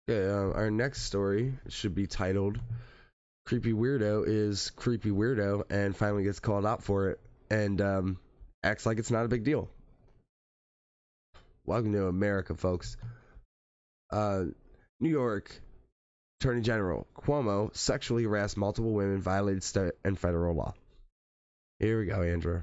Yeah, our next story should be titled "Creepy Weirdo is Creepy Weirdo and finally gets called out for it and acts like it's not a big deal." Welcome to America, folks. Uh, New York Attorney General Cuomo sexually harassed multiple women, violated state and federal law. Here we go, Andrew.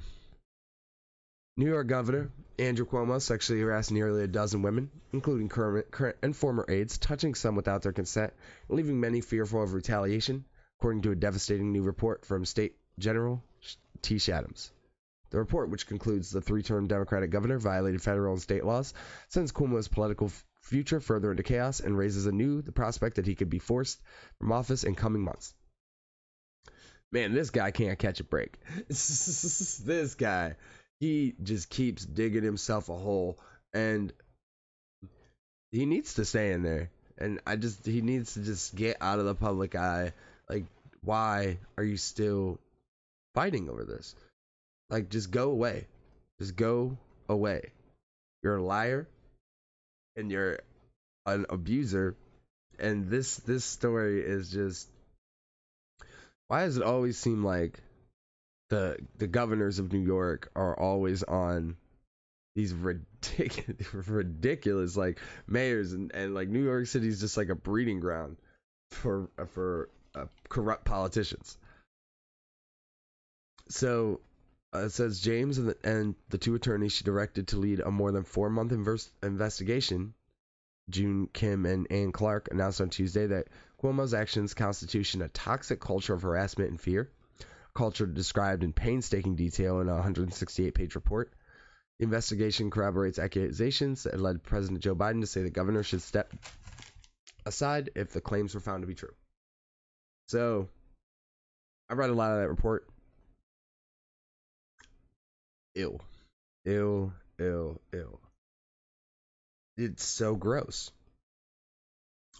New York Governor Andrew Cuomo sexually harassed nearly a dozen women, including current and former aides, touching some without their consent, leaving many fearful of retaliation, according to a devastating new report from State General T. Adams. The report, which concludes the three-term Democratic governor violated federal and state laws, sends Cuomo's political future further into chaos and raises anew the prospect that he could be forced from office in coming months. Man, this guy can't catch a break. This guy, he just keeps digging himself a hole, and he needs to stay in there. And he needs to just get out of the public eye. Like, why are you still fighting over this? Like, just go away. Just go away. You're a liar, and you're an abuser. And this story is just, why does it always seem like the governors of New York are always on these ridiculous like mayors, and like New York City is just like a breeding ground for corrupt politicians. So it says James and the two attorneys she directed to lead a more than 4 month investigation, June Kim and Ann Clark, announced on Tuesday that Cuomo's actions constitute a toxic culture of harassment and fear, a culture described in painstaking detail in a 168-page report. The investigation corroborates accusations that led President Joe Biden to say the governor should step aside if the claims were found to be true. So, I read a lot of that report. Ew. Ew, ew, ew. It's so gross.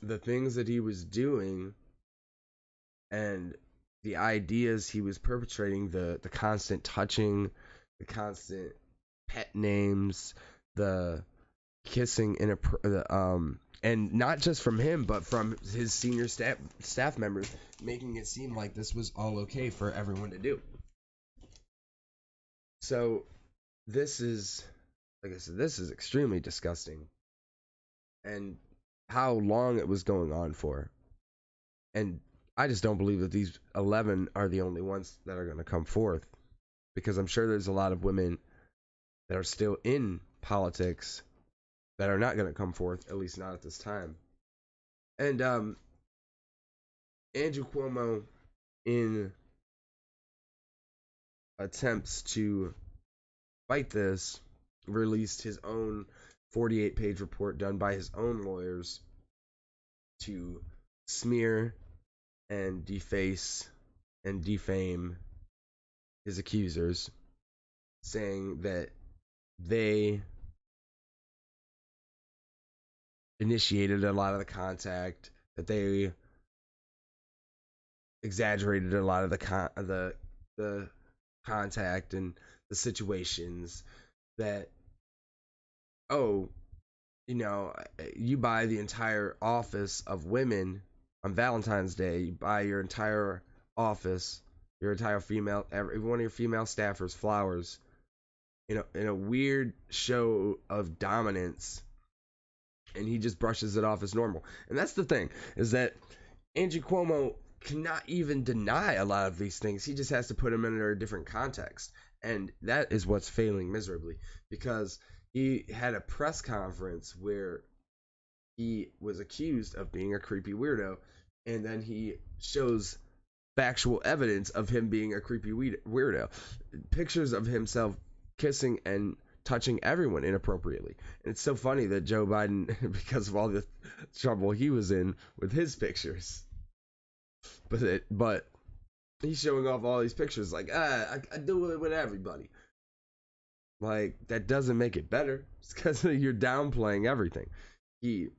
The things that he was doing and the ideas he was perpetrating, the constant touching, the constant pet names, the kissing in and not just from him but from his senior staff members, making it seem like this was all okay for everyone to do. So this is, like I said, this is extremely disgusting, and how long it was going on for. And I just don't believe that these 11 are the only ones that are going to come forth, because I'm sure there's a lot of women that are still in politics that are not going to come forth, at least not at this time. And Andrew Cuomo, in attempts to fight this, released his own 48-page report done by his own lawyers to smear and deface and defame his accusers, saying that they initiated a lot of the contact, that they exaggerated a lot of the contact and the situations, that, oh, you know, you buy the entire office of women on Valentine's Day, you buy your entire office, your entire every one of your female staffers flowers, in a weird show of dominance, and he just brushes it off as normal. And that's the thing, is that Andrew Cuomo cannot even deny a lot of these things. He just has to put them under a different context. And that is what's failing miserably, because he had a press conference where he was accused of being a creepy weirdo, and then he shows factual evidence of him being a creepy weirdo. Pictures of himself kissing and touching everyone inappropriately. And it's so funny that Joe Biden, because of all the trouble he was in with his pictures, but he's showing off all these pictures like, I do it with everybody. Like, that doesn't make it better. It's because you're downplaying everything. His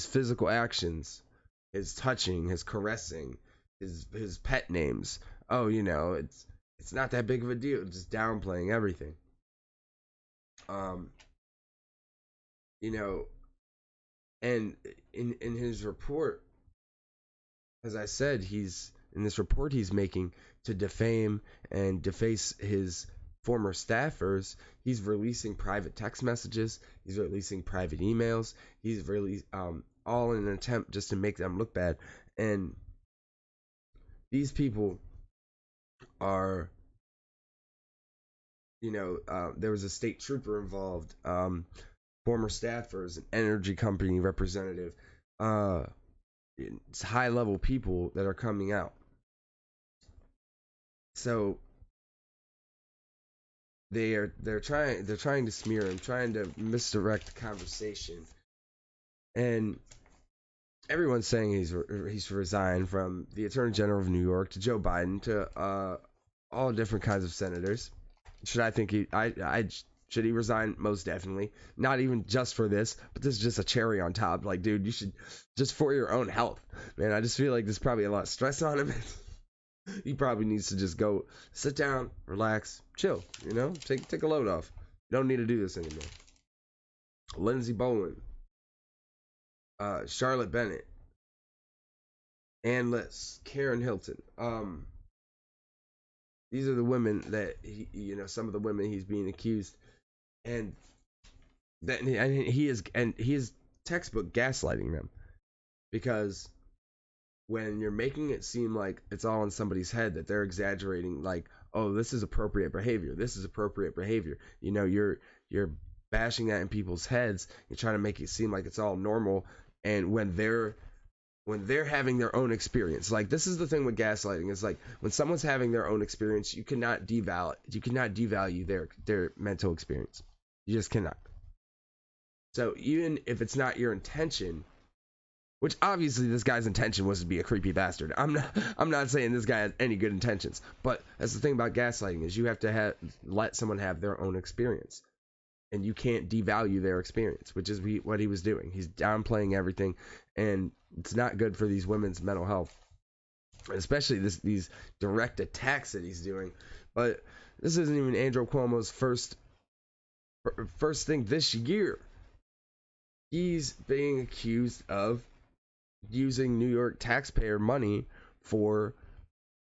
physical actions, his touching, his caressing, his pet names. Oh, it's not that big of a deal. Just downplaying everything. Um, you know, And in his report, as I said, he's in this report he's making to defame and deface his former staffers. He's releasing private text messages. He's releasing private emails. He's really all in an attempt just to make them look bad. And these people are, there was a state trooper involved, former staffers, an energy company representative. It's high level people that are coming out. So they're trying to smear him, trying to misdirect the conversation, and everyone's saying he's resigned, from the Attorney General of New York to Joe Biden to all different kinds of senators. Should I think he I should he resign? Most definitely. Not even just for this, but this is just a cherry on top. Like, dude, you should, just for your own health, man. I just feel like there's probably a lot of stress on him. He probably needs to just go sit down, relax, chill. Take a load off. You don't need to do this anymore. Lindsey Bowen, Charlotte Bennett, Ann Liss, Karen Hilton. These are the women that some of the women he's being accused, and he is textbook gaslighting them, because when you're making it seem like it's all in somebody's head, that they're exaggerating, like, oh, this is appropriate behavior, this is appropriate behavior, you're bashing that in people's heads. You're trying to make it seem like it's all normal, and when they're having their own experience, like, this is the thing with gaslighting, is like, when someone's having their own experience, you cannot devalue their mental experience. You just cannot. So even if it's not your intention, which obviously this guy's intention was to be a creepy bastard. I'm not saying this guy has any good intentions, but that's the thing about gaslighting, is you have to let someone have their own experience, and you can't devalue their experience, which is what he was doing. He's downplaying everything, and it's not good for these women's mental health, especially these direct attacks that he's doing. But this isn't even Andrew Cuomo's first thing this year. He's being accused of using New York taxpayer money for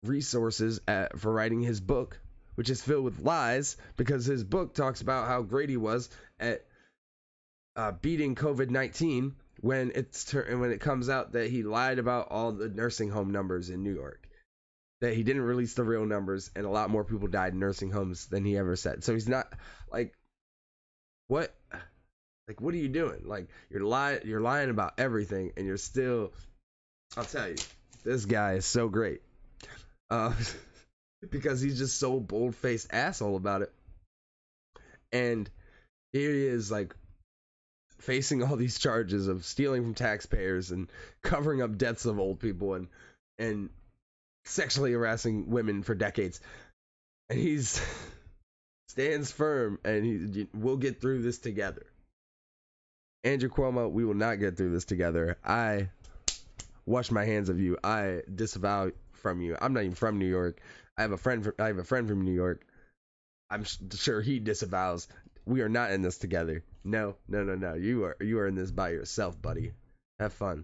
resources for writing his book, which is filled with lies, because his book talks about how great he was at beating COVID-19, when it comes out that he lied about all the nursing home numbers in New York, that he didn't release the real numbers, and a lot more people died in nursing homes than he ever said. So he's not, like, what? Like, what are you doing? Like, you're lying about everything, and you're still, I'll tell you, this guy is so great. Uh, because he's just so bold-faced asshole about it. And here he is, like, facing all these charges of stealing from taxpayers and covering up deaths of old people, and sexually harassing women for decades. And he's stands firm, and we'll get through this together. Andrew Cuomo, we will not get through this together. I wash my hands of you. I disavow from you. I'm not even from New York. I have a friend from New York. I'm sure he disavows. We are not in this together. No. You are in this by yourself, buddy. Have fun.